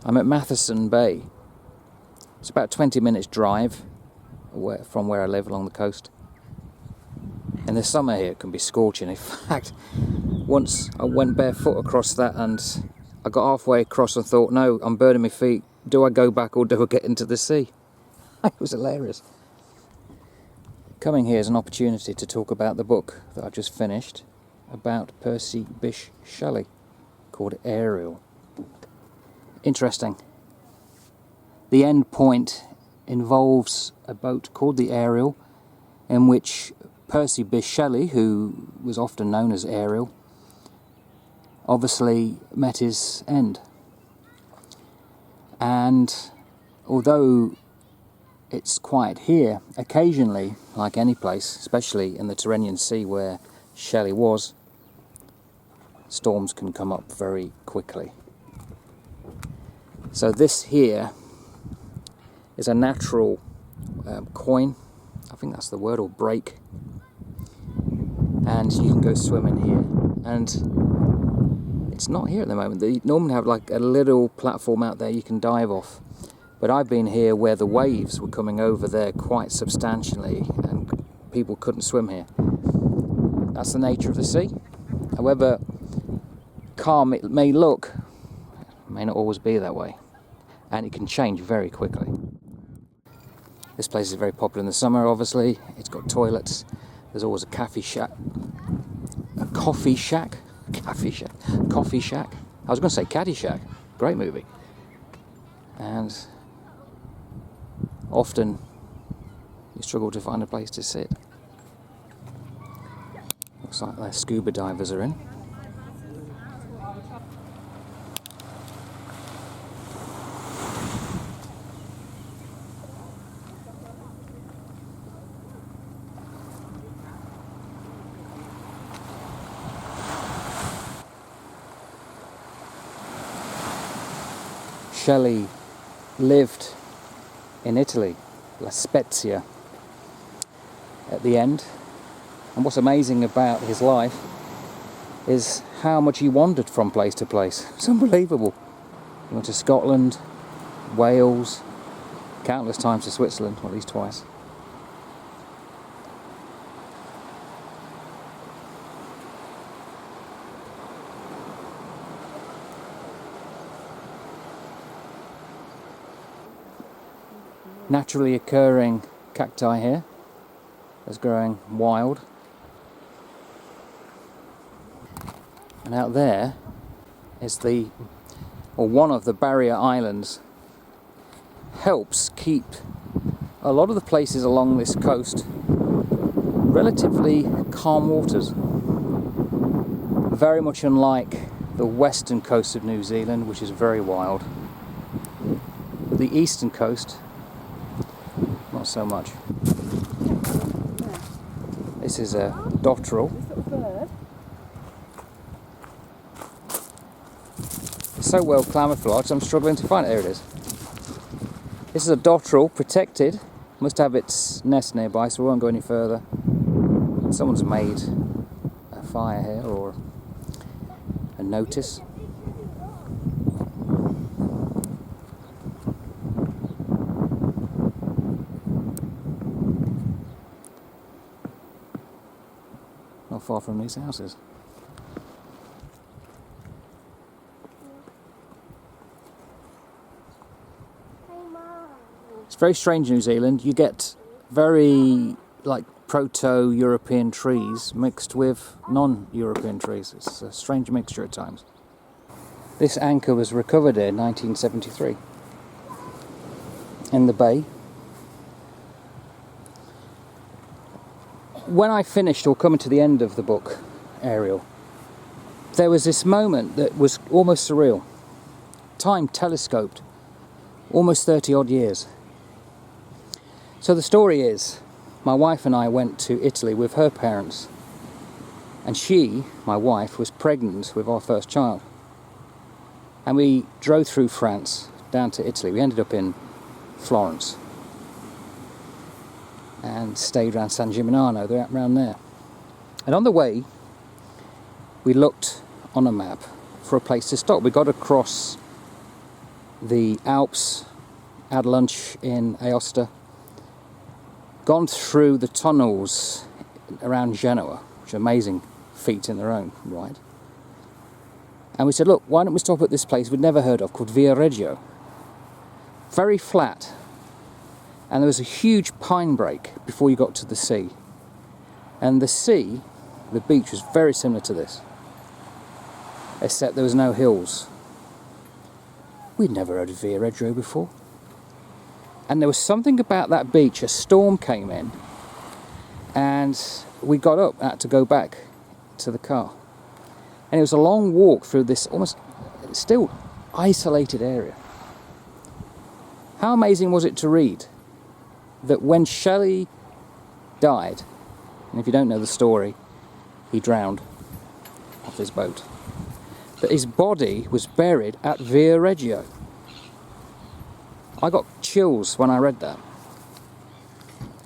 I'm at Matheson Bay. It's about 20 minutes drive from where I live along the coast. In the summer here it can be scorching. In fact, once I went barefoot across that and I got halfway across and thought, no, I'm burning my feet. Do I go back or do I get into the sea? It was hilarious. Coming here is an opportunity to talk about the book that I've just finished about Percy Bysshe Shelley, called Ariel. Interesting. The end point involves a boat called the Ariel, in which Percy Bysshe Shelley, who was often known as Ariel, obviously met his end. And although it's quiet here, occasionally, like any place, especially in the Tyrrhenian Sea where Shelley was, storms can come up very quickly. So this here is a natural coin, I think that's the word, or break, and you can go swimming here. And it's not here at the moment. They normally have like a little platform out there you can dive off, but I've been here where the waves were coming over there quite substantially and people couldn't swim here. That's the nature of the sea. However calm it may look, it may not always be that way, and it can change very quickly. This place is very popular in the summer, obviously. It's got toilets. There's always a coffee shack. I was going to say Caddyshack. Great movie. And often you struggle to find a place to sit. Looks like their scuba divers are in. Shelley lived in Italy, La Spezia, at the end. And what's amazing about his life is how much he wandered from place to place. It's unbelievable. He went to Scotland, Wales, countless times to Switzerland, or at least twice. Naturally occurring cacti here, that's growing wild. And out there is one of the barrier islands. Helps keep a lot of the places along this coast relatively calm waters. Very much unlike the western coast of New Zealand, which is very wild. The eastern coast, not so much. This is a dotterel. It's so well camouflaged, I'm struggling to find it. There it is. This is a dotterel, protected. Must have its nest nearby, so we won't go any further. Someone's made a fire here, or a notice. Not far from these houses. It's very strange in New Zealand. You get very proto-European trees mixed with non-European trees. It's a strange mixture at times. This anchor was recovered here in 1973 in the bay. When I finished, or coming to the end of the book, Ariel, there was this moment that was almost surreal. Time telescoped, almost 30 odd years. So the story is, my wife and I went to Italy with her parents, and she, my wife, was pregnant with our first child. And we drove through France down to Italy. We ended up in Florence and stayed around San Gimignano, around there. And on the way, we looked on a map for a place to stop. We got across the Alps, had lunch in Aosta, gone through the tunnels around Genoa, which are amazing feat in their own right. And we said, look, why don't we stop at this place we'd never heard of called Via Reggio? Very flat. And there was a huge pine break before you got to the sea. And the sea, the beach, was very similar to this, except there was no hills. We'd never heard of Via Reggio before. And there was something about that beach, a storm came in, and we got up and had to go back to the car. And it was a long walk through this almost still isolated area. How amazing was it to read that when Shelley died, and if you don't know the story, he drowned off his boat, that his body was buried at Via Reggio. I got chills when I read that.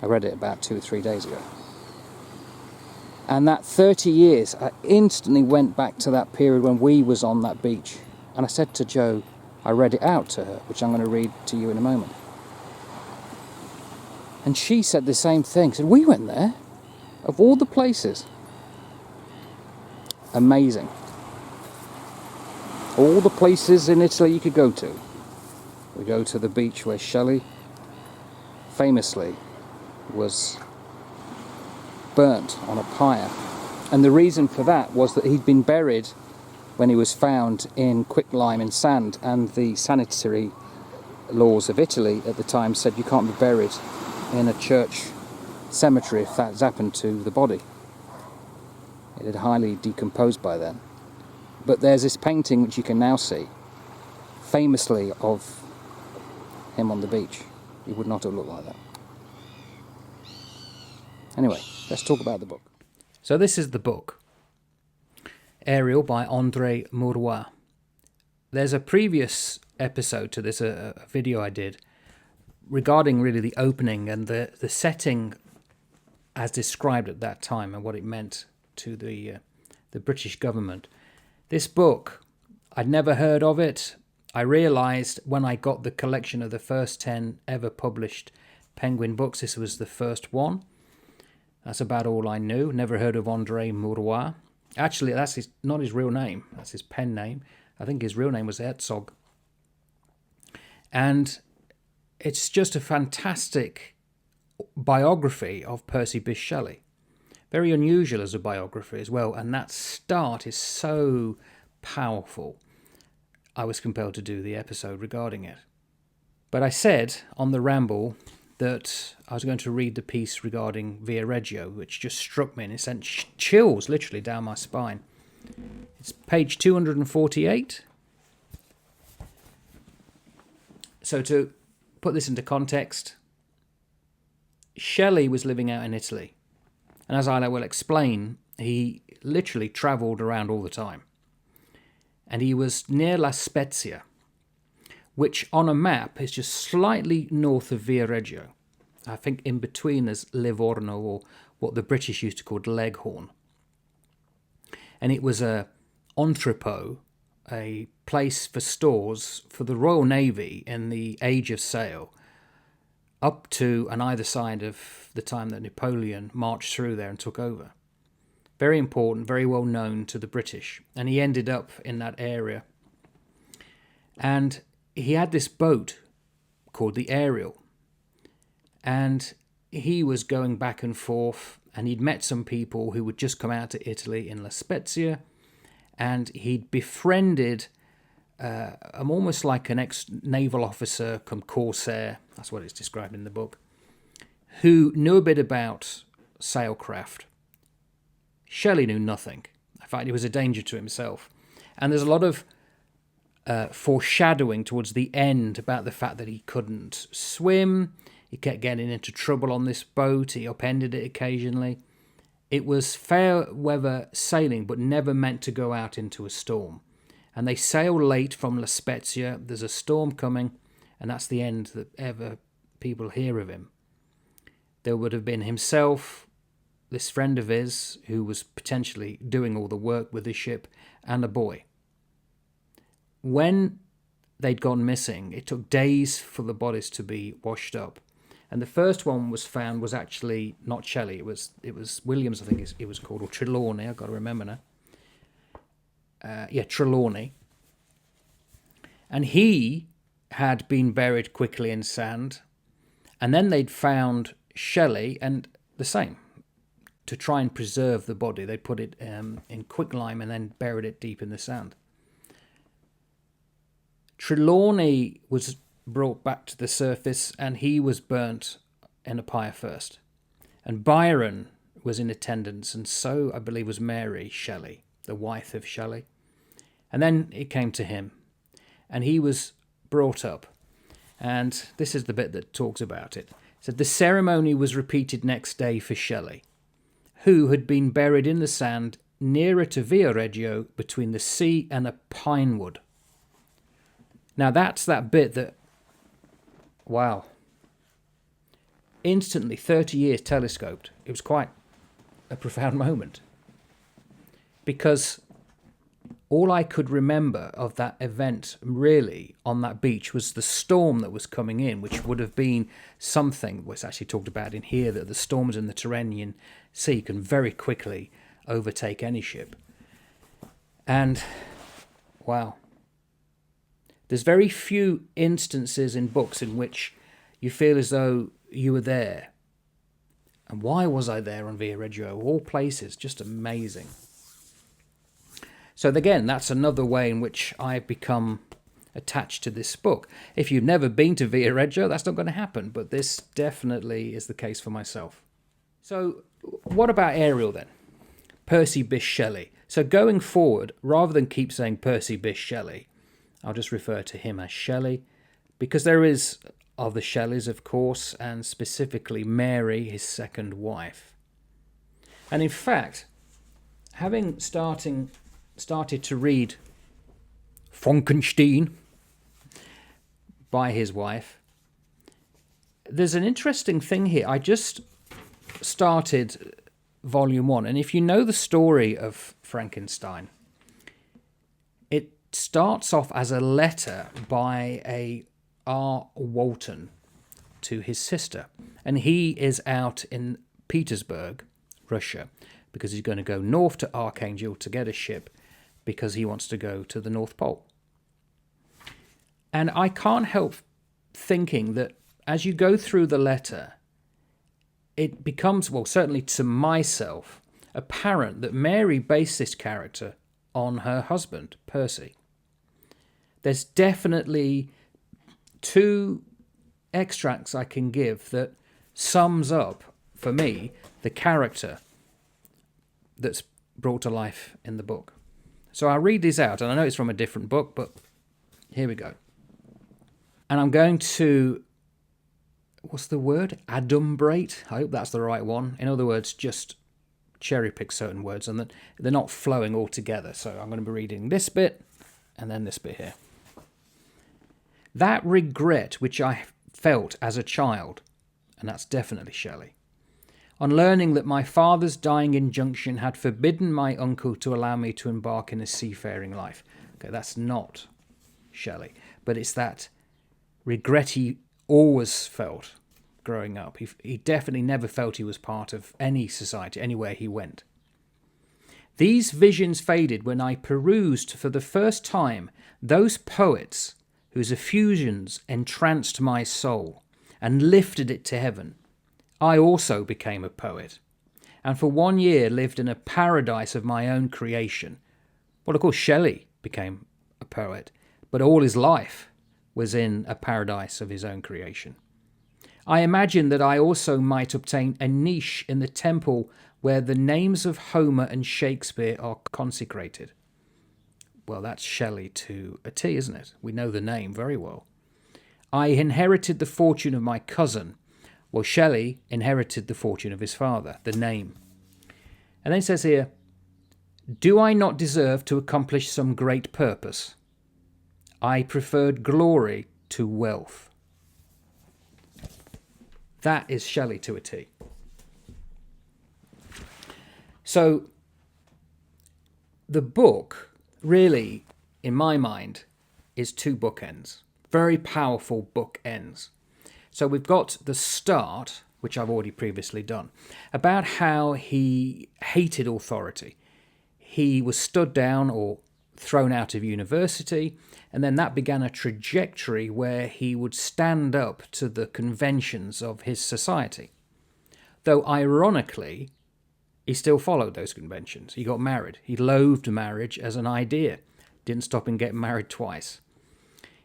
I read it about 2 or 3 days ago. And that 30 years, I instantly went back to that period when we was on that beach. And I said to Jo, I read it out to her, which I'm going to read to you in a moment. And she said the same thing. Said, we went there, of all the places. Amazing. All the places in Italy you could go to. We go to the beach where Shelley famously was burnt on a pyre. And the reason for that was that he'd been buried when he was found in quicklime and sand, and the sanitary laws of Italy at the time said you can't be buried in a church cemetery if that's happened to the body. It had highly decomposed by then. But there's this painting which you can now see, famously of him on the beach. He would not have looked like that. Anyway, let's talk about the book. So this is the book, Ariel by André Maurois. There's a previous episode to this, a video I did, regarding really the opening and the setting as described at that time and what it meant to the British government. This book, I'd never heard of it. I realised when I got the collection of the first 10 ever published Penguin books, this was the first one. That's about all I knew. Never heard of André Maurois. Actually, that's not his real name. That's his pen name. I think his real name was Herzog. And it's just a fantastic biography of Percy Bysshe Shelley. Very unusual as a biography as well. And that start is so powerful. I was compelled to do the episode regarding it. But I said on the ramble that I was going to read the piece regarding Via Reggio, which just struck me and it sent chills literally down my spine. It's page 248. So to put this into context, Shelley was living out in Italy. And as I will explain, he literally travelled around all the time. And he was near La Spezia, which on a map is just slightly north of Via Reggio. I think in between there's Livorno, or what the British used to call Leghorn. And it was a entrepot, a place for stores for the Royal Navy in the Age of Sail, up to and either side of the time that Napoleon marched through there and took over. Very important, very well known to the British. And he ended up in that area. And he had this boat called the Ariel. And he was going back and forth, and he'd met some people who would just come out to Italy in La Spezia, and he'd befriended almost like an ex-naval officer come corsair, that's what it's described in the book, who knew a bit about sailcraft. Shelley knew nothing. In fact, he was a danger to himself. And there's a lot of foreshadowing towards the end about the fact that he couldn't swim. He kept getting into trouble on this boat. He upended it occasionally. It was fair weather sailing, but never meant to go out into a storm. And they sail late from La Spezia. There's a storm coming, and that's the end that ever people hear of him. There would have been himself, this friend of his, who was potentially doing all the work with the ship, and a boy. When they'd gone missing, it took days for the bodies to be washed up. And the first one was found was actually not Shelley. It was Williams, I think it was called, or Trelawney. I've got to remember now. Trelawney. And he had been buried quickly in sand. And then they'd found Shelley, and the same. To try and preserve the body, they put it in quicklime and then buried it deep in the sand. Trelawney was brought back to the surface, and he was burnt in a pyre first. And Byron was in attendance, and so I believe was Mary Shelley, the wife of Shelley. And then it came to him, and he was brought up. And this is the bit that talks about it. It said, the ceremony was repeated next day for Shelley, who had been buried in the sand nearer to Viareggio between the sea and a pine wood. Now that's that bit that, wow, instantly 30 years telescoped. It was quite a profound moment, because all I could remember of that event really on that beach was the storm that was coming in, which would have been something was actually talked about in here, that the storms in the Tyrrhenian Sea can very quickly overtake any ship. And wow, there's very few instances in books in which you feel as though you were there. And why was I there on Viareggio? All places, just amazing. So again, that's another way in which I've become attached to this book. If you've never been to Viareggio, that's not going to happen, but this definitely is the case for myself. So what about Ariel then? Percy Bysshe Shelley. So going forward, rather than keep saying Percy Bysshe Shelley, I'll just refer to him as Shelley, because there is other Shelleys, of course, and specifically Mary, his second wife. And in fact, having started to read Frankenstein by his wife, there's an interesting thing here. I just started volume 1, and if you know the story of Frankenstein, it starts off as a letter by a R. Walton to his sister, and he is out in Petersburg, Russia, because he's going to go north to Archangel to get a ship, because he wants to go to the North Pole. And I can't help thinking that as you go through the letter, it becomes, well, certainly to myself, apparent that Mary based this character on her husband, Percy. There's definitely 2 extracts I can give that sums up, for me, the character that's brought to life in the book. So I'll read these out, and I know it's from a different book, but here we go. And I'm going to, what's the word? Adumbrate? I hope that's the right one. In other words, just cherry pick certain words, and that they're not flowing all together. So I'm going to be reading this bit, and then this bit here. That regret which I felt as a child, and that's definitely Shelley, on learning that my father's dying injunction had forbidden my uncle to allow me to embark in a seafaring life. Okay, that's not Shelley, but it's that regret he always felt growing up. He definitely never felt he was part of any society, anywhere he went. These visions faded when I perused for the first time those poets whose effusions entranced my soul and lifted it to heaven. I also became a poet, and for 1 year lived in a paradise of my own creation. Well, of course, Shelley became a poet, but all his life was in a paradise of his own creation. I imagined that I also might obtain a niche in the temple where the names of Homer and Shakespeare are consecrated. Well, that's Shelley to a T, isn't it? We know the name very well. I inherited the fortune of my cousin. Well, Shelley inherited the fortune of his father, the name. And then it says here, do I not deserve to accomplish some great purpose? I preferred glory to wealth. That is Shelley to a T. So the book really, in my mind, is two bookends, very powerful bookends. So we've got the start, which I've already previously done, about how he hated authority. He was stood down or thrown out of university, and then that began a trajectory where he would stand up to the conventions of his society. Though ironically, he still followed those conventions. He got married. He loathed marriage as an idea. Didn't stop him getting married twice.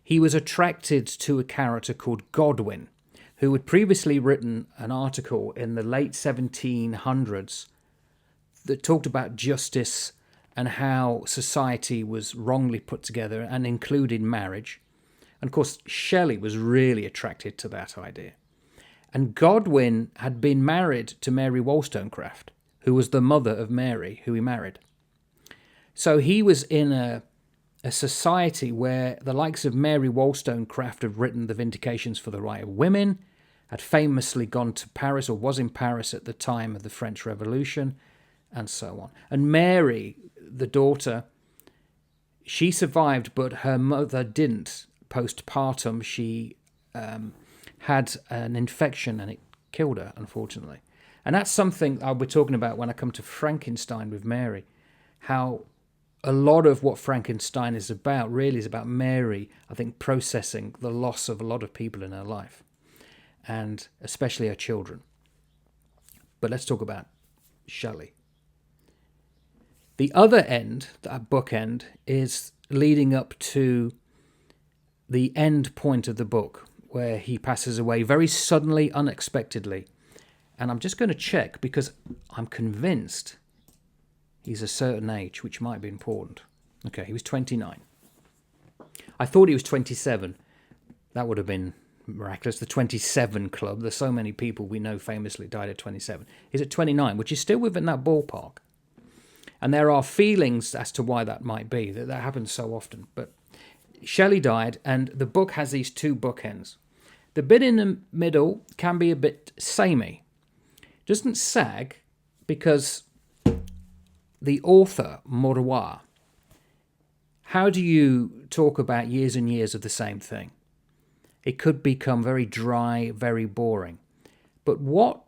He was attracted to a character called Godwin, who had previously written an article in the late 1700s that talked about justice and how society was wrongly put together and included marriage. And of course, Shelley was really attracted to that idea. And Godwin had been married to Mary Wollstonecraft, who was the mother of Mary, who he married. So he was in a society where the likes of Mary Wollstonecraft had written the Vindications for the Right of Women, had famously gone to Paris or was in Paris at the time of the French Revolution, and so on. And Mary, the daughter, she survived, but her mother didn't. Postpartum, she had an infection and it killed her, unfortunately. And that's something I'll be talking about when I come to Frankenstein with Mary, how a lot of what Frankenstein is about really is about Mary, I think, processing the loss of a lot of people in her life, and especially her children. But let's talk about Shelley. The other end, that bookend, is leading up to the end point of the book, where he passes away very suddenly, unexpectedly. And I'm just going to check because I'm convinced he's a certain age, which might be important. Okay, he was 29. I thought he was 27. That would have been miraculous. The 27 Club. There's so many people we know famously died at 27. He's at 29, which is still within that ballpark. And there are feelings as to why that might be. That happens so often. But Shelley died, and the book has these two bookends. The bit in the middle can be a bit samey. Doesn't sag because the author, Maurois, how do you talk about years and years of the same thing? It could become very dry, very boring. But what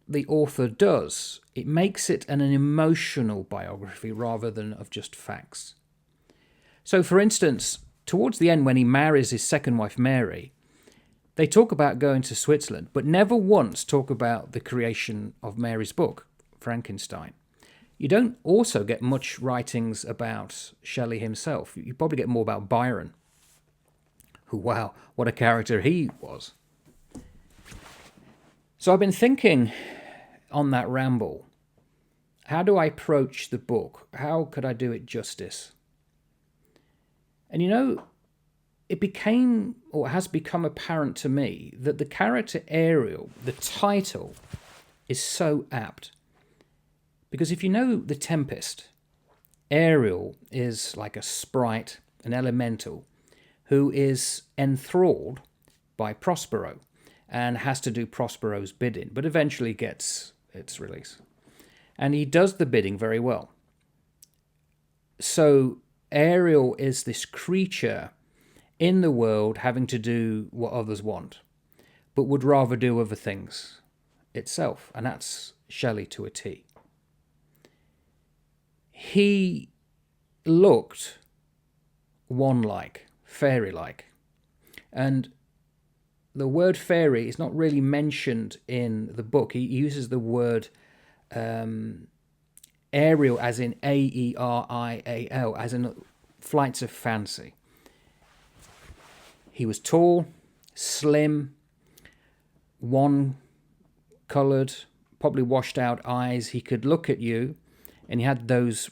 the author does, it makes it an emotional biography rather than of just facts. So, for instance, towards the end when he marries his second wife, Mary, they talk about going to Switzerland, but never once talk about the creation of Mary's book, Frankenstein. You don't also get much writings about Shelley himself. You probably get more about Byron, who, wow, what a character he was. So I've been thinking on that ramble, how do I approach the book? How could I do it justice? And you know, it became, or has become apparent to me, that the character Ariel, the title, is so apt. Because if you know The Tempest, Ariel is like a sprite, an elemental, who is enthralled by Prospero and has to do Prospero's bidding, but eventually gets its release. And he does the bidding very well. So Ariel is this creature in the world having to do what others want, but would rather do other things itself. And that's Shelley to a T. He looked wand-like, fairy-like. And the word fairy is not really mentioned in the book. He uses the word Ariel as in Aerial, as in flights of fancy. He was tall, slim, one-coloured, probably washed-out eyes. He could look at you, and he had those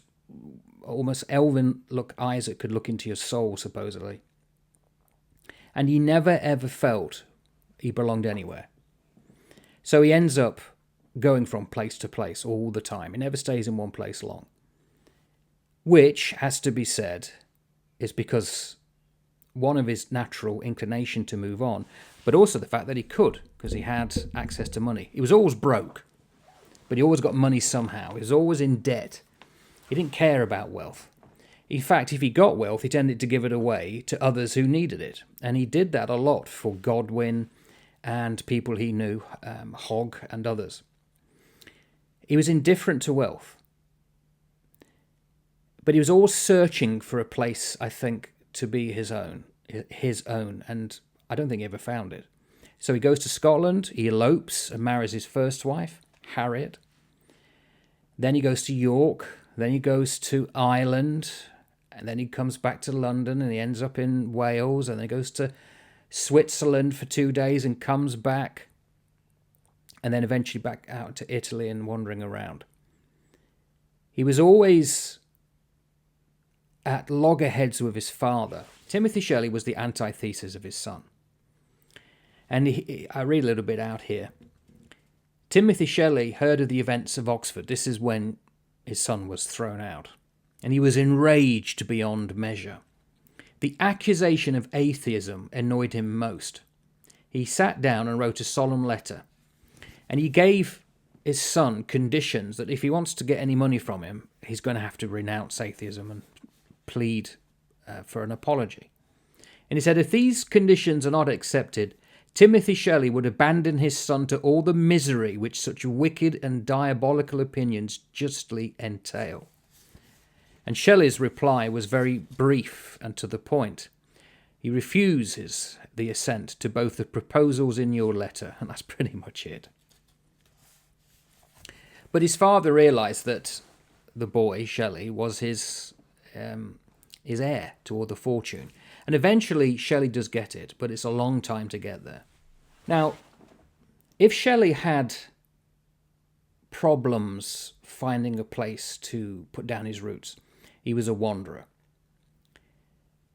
almost elven-look eyes that could look into your soul, supposedly. And he never, ever felt he belonged anywhere. So he ends up going from place to place all the time. He never stays in one place long. Which, has to be said, is because one of his natural inclination to move on, but also the fact that he could, because he had access to money. He was always broke, but he always got money somehow. He was always in debt. He didn't care about wealth. In fact, if he got wealth, he tended to give it away to others who needed it. And he did that a lot for Godwin and people he knew, Hogg and others. He was indifferent to wealth. But he was always searching for a place, I think, to be his own. And I don't think he ever found it. So he goes to Scotland, he elopes and marries his first wife, Harriet. Then he goes to York, then he goes to Ireland, and then he comes back to London and he ends up in Wales, and then he goes to Switzerland for 2 days and comes back, and then eventually back out to Italy and wandering around. He was always at loggerheads with his father. Timothy Shelley was the antithesis of his son. And I read a little bit out here. Timothy Shelley heard of the events of Oxford. This is when his son was thrown out. And he was enraged beyond measure. The accusation of atheism annoyed him most. He sat down and wrote a solemn letter. And he gave his son conditions that if he wants to get any money from him, he's going to have to renounce atheism and plead for an apology. And he said, if these conditions are not accepted, Timothy Shelley would abandon his son to all the misery which such wicked and diabolical opinions justly entail. And Shelley's reply was very brief and to the point. He refuses the assent to both the proposals in your letter, and that's pretty much it. But his father realised that the boy, Shelley, was his heir to all the fortune. And eventually Shelley does get it, but it's a long time to get there. Now, if Shelley had problems finding a place to put down his roots, he was a wanderer.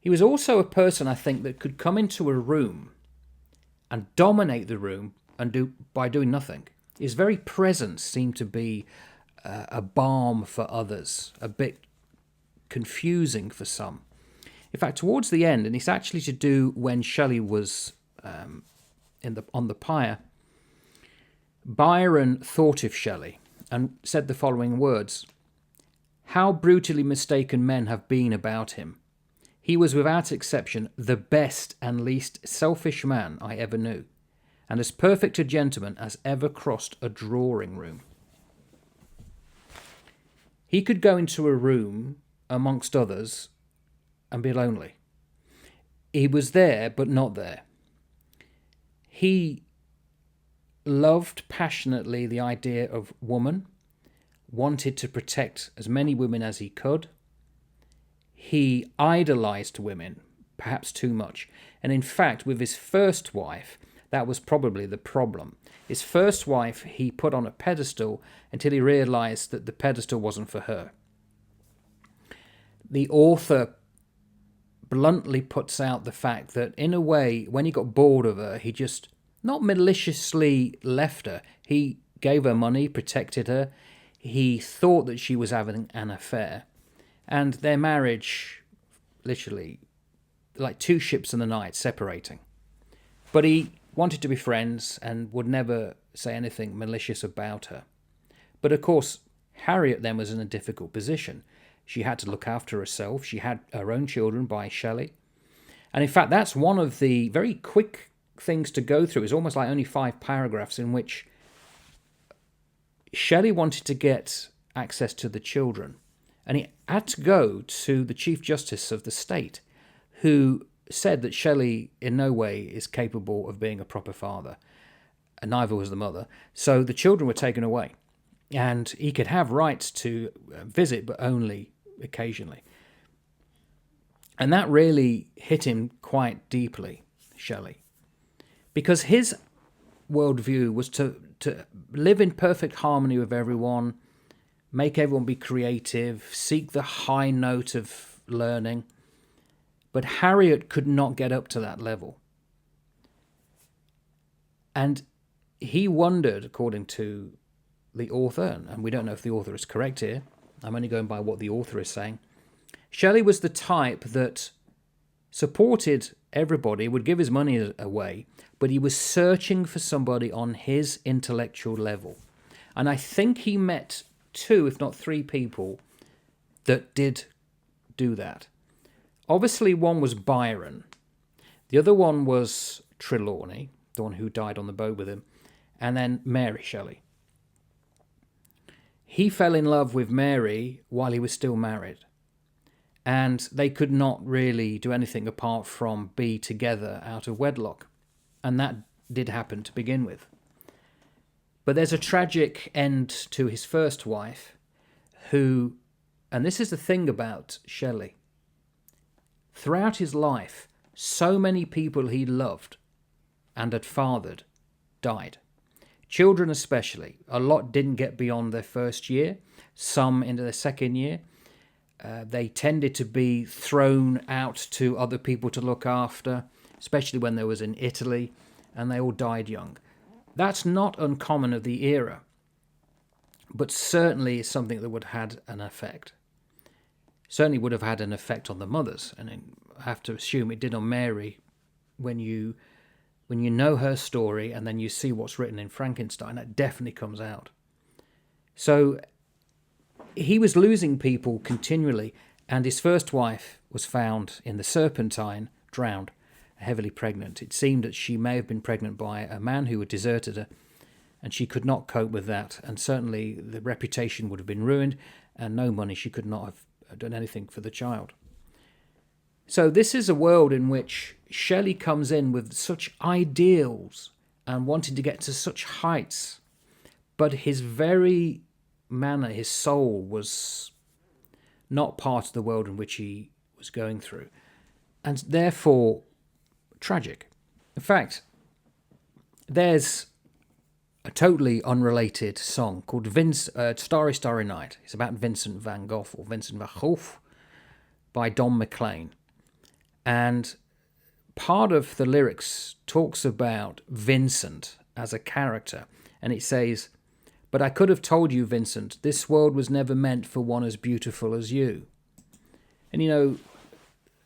He was also a person, I think, that could come into a room and dominate the room by doing nothing. His very presence seemed to be a balm for others, a bit confusing for some. In fact, towards the end, and it's actually to do when Shelley was on the pyre, Byron thought of Shelley and said the following words: "How brutally mistaken men have been about him. He was without exception the best and least selfish man I ever knew, and as perfect a gentleman as ever crossed a drawing room." He could go into a room amongst others and be lonely. He was there, but not there. He loved passionately the idea of woman, wanted to protect as many women as he could. He idolized women, perhaps too much. And in fact, with his first wife, that was probably the problem. His first wife he put on a pedestal until he realized that the pedestal wasn't for her. The author bluntly puts out the fact that, in a way, when he got bored of her, he just not maliciously left her. He gave her money, protected her. He thought that she was having an affair. And their marriage, literally, like two ships in the night, separating. But he wanted to be friends and would never say anything malicious about her. But of course, Harriet then was in a difficult position. She had to look after herself. She had her own children by Shelley. And in fact, that's one of the very quick things to go through. It's almost like only 5 paragraphs in which Shelley wanted to get access to the children. And he had to go to the Chief Justice of the state, who said that Shelley in no way is capable of being a proper father. And neither was the mother. So the children were taken away. And he could have rights to visit, but only occasionally. And that really hit him quite deeply, Shelley. Because his worldview was to live in perfect harmony with everyone, make everyone be creative, seek the high note of learning. But Harriet could not get up to that level. And he wondered, according to the author, and we don't know if the author is correct here, I'm only going by what the author is saying, Shelley was the type that supported everybody, would give his money away, but he was searching for somebody on his intellectual level. And I think he met 2, if not 3 people that did do that. Obviously, one was Byron. The other one was Trelawney, the one who died on the boat with him, and then Mary Shelley. He fell in love with Mary while he was still married, and they could not really do anything apart from be together out of wedlock, and that did happen to begin with. But there's a tragic end to his first wife, who, and this is the thing about Shelley, throughout his life, so many people he loved and had fathered died. Children especially. A lot didn't get beyond their first year, some into their second year. They tended to be thrown out to other people to look after, especially when they was in Italy, and they all died young. That's not uncommon of the era, but certainly something that would have had an effect. Certainly would have had an effect on the mothers, and I have to assume it did on Mary. When you know her story and then you see what's written in Frankenstein, that definitely comes out. So he was losing people continually, and his first wife was found in the Serpentine, drowned, heavily pregnant. It seemed that she may have been pregnant by a man who had deserted her, and she could not cope with that, and certainly the reputation would have been ruined, and no money. She could not have done anything for the child. So this is a world in which Shelley comes in with such ideals and wanting to get to such heights, but his very manner, his soul, was not part of the world in which he was going through, and therefore tragic. In fact, there's a totally unrelated song called Starry Starry Night. It's about Vincent van Gogh, or Vincent van Gogh, by Don McLean. And part of the lyrics talks about Vincent as a character, and it says, "But I could have told you, Vincent, this world was never meant for one as beautiful as you." And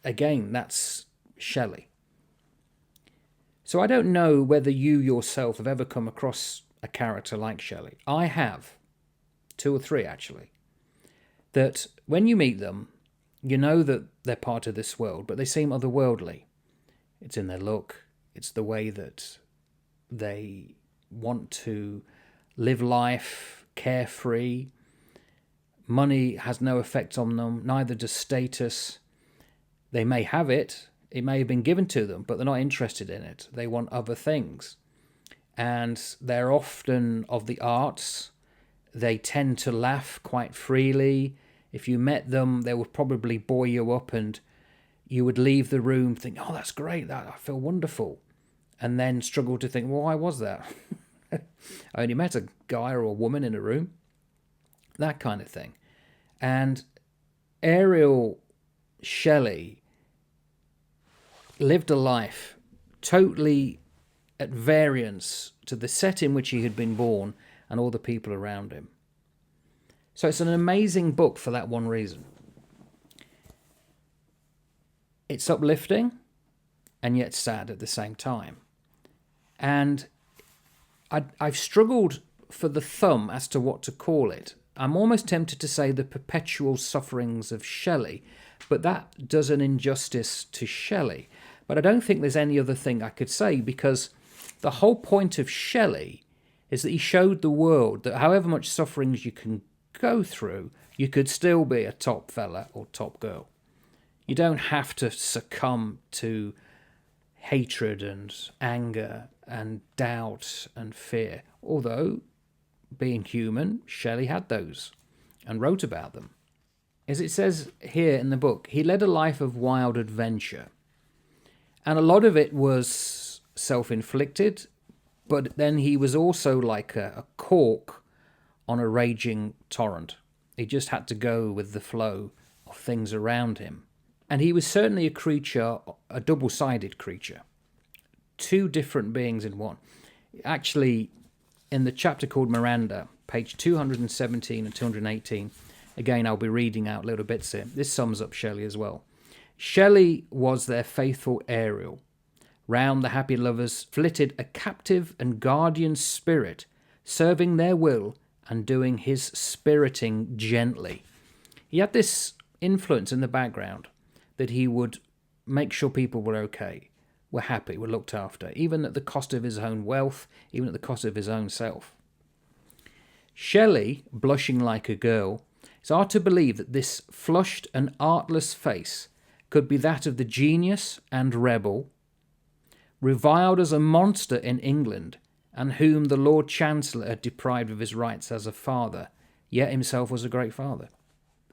again, that's Shelley. So I don't know whether you yourself have ever come across a character like Shelley. I have, 2 or 3 actually, that when you meet them, you know that they're part of this world, but they seem otherworldly. It's in their look. It's the way that they want to live life carefree. Money has no effect on them, neither does status. They may have it. It may have been given to them, but they're not interested in it. They want other things. And they're often of the arts. They tend to laugh quite freely. If you met them, they would probably buoy you up, and you would leave the room thinking, "Oh, that's great, I feel wonderful," and then struggle to think, "Well, why was that?" I only met a guy or a woman in a room. That kind of thing. And Ariel Shelley lived a life totally at variance to the set in which he had been born and all the people around him. So it's an amazing book for that one reason. It's uplifting and yet sad at the same time. And I've struggled for the thumb as to what to call it. I'm almost tempted to say the perpetual sufferings of Shelley, but that does an injustice to Shelley. But I don't think there's any other thing I could say, because the whole point of Shelley is that he showed the world that however much sufferings you can go through, you could still be a top fella or top girl. You don't have to succumb to hatred and anger and doubt and fear. Although, being human, Shelley had those and wrote about them. As it says here in the book, he led a life of wild adventure. And a lot of it was self-inflicted, but then he was also like a cork on a raging torrent. He just had to go with the flow of things around him. And he was certainly a creature, a double-sided creature. 2 different beings in one. Actually, in the chapter called Miranda, page 217 and 218, again, I'll be reading out little bits here. This sums up Shelley as well. Shelley was their faithful Ariel. Round the happy lovers flitted a captive and guardian spirit, serving their will and doing his spiriting gently. He had this influence in the background that he would make sure people were okay, were happy, were looked after, even at the cost of his own wealth, even at the cost of his own self. Shelley, blushing like a girl, it's hard to believe that this flushed and artless face could be that of the genius and rebel, reviled as a monster in England, and whom the Lord Chancellor had deprived of his rights as a father, yet himself was a great father.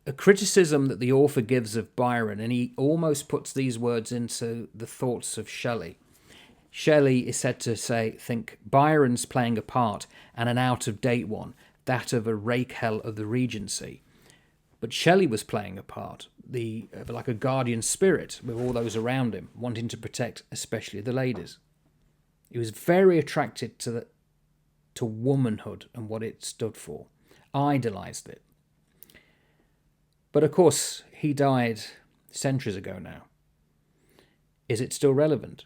A criticism that the author gives of Byron, and he almost puts these words into the thoughts of Shelley. Shelley is said to think Byron's playing a part, and an out-of-date one, that of a rake hell of the Regency. But Shelley was playing a part, like a guardian spirit with all those around him, wanting to protect especially the ladies. He was very attracted to womanhood and what it stood for, idolised it. But of course, he died centuries ago now. Is it still relevant?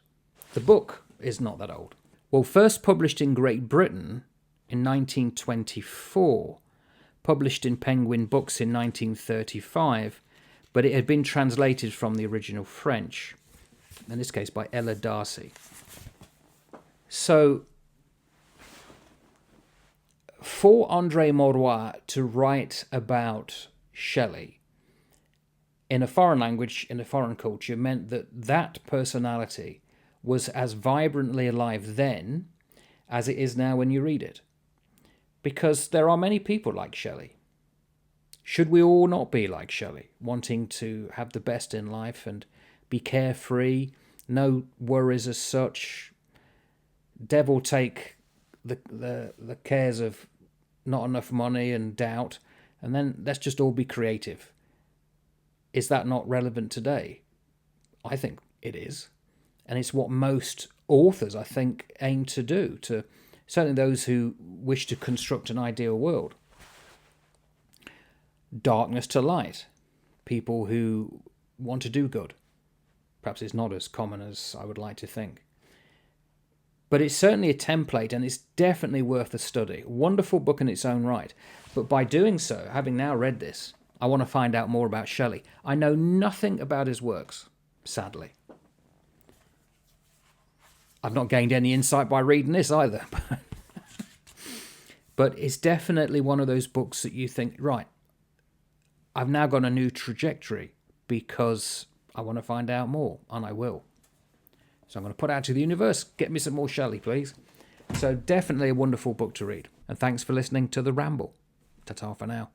The book is not that old. Well, first published in Great Britain in 1924, published in Penguin Books in 1935, but it had been translated from the original French, in this case by Ella Darcy. So, for André Maurois to write about Shelley in a foreign language, in a foreign culture, meant that personality was as vibrantly alive then as it is now when you read it. Because there are many people like Shelley. Should we all not be like Shelley, wanting to have the best in life and be carefree, no worries as such, devil take the cares of not enough money and doubt, and then let's just all be creative? Is that not relevant today? I think it is. And it's what most authors, I think, aim to do, to certainly those who wish to construct an ideal world. Darkness to light. People who want to do good. Perhaps it's not as common as I would like to think. But it's certainly a template, and it's definitely worth a study. Wonderful book in its own right. But by doing so, having now read this, I want to find out more about Shelley. I know nothing about his works, sadly. I've not gained any insight by reading this either. But it's definitely one of those books that you think, right, I've now got a new trajectory because I want to find out more, and I will. So I'm going to put out to the universe, get me some more Shelley, please. So definitely a wonderful book to read. And thanks for listening to The Ramble. Ta-ta for now.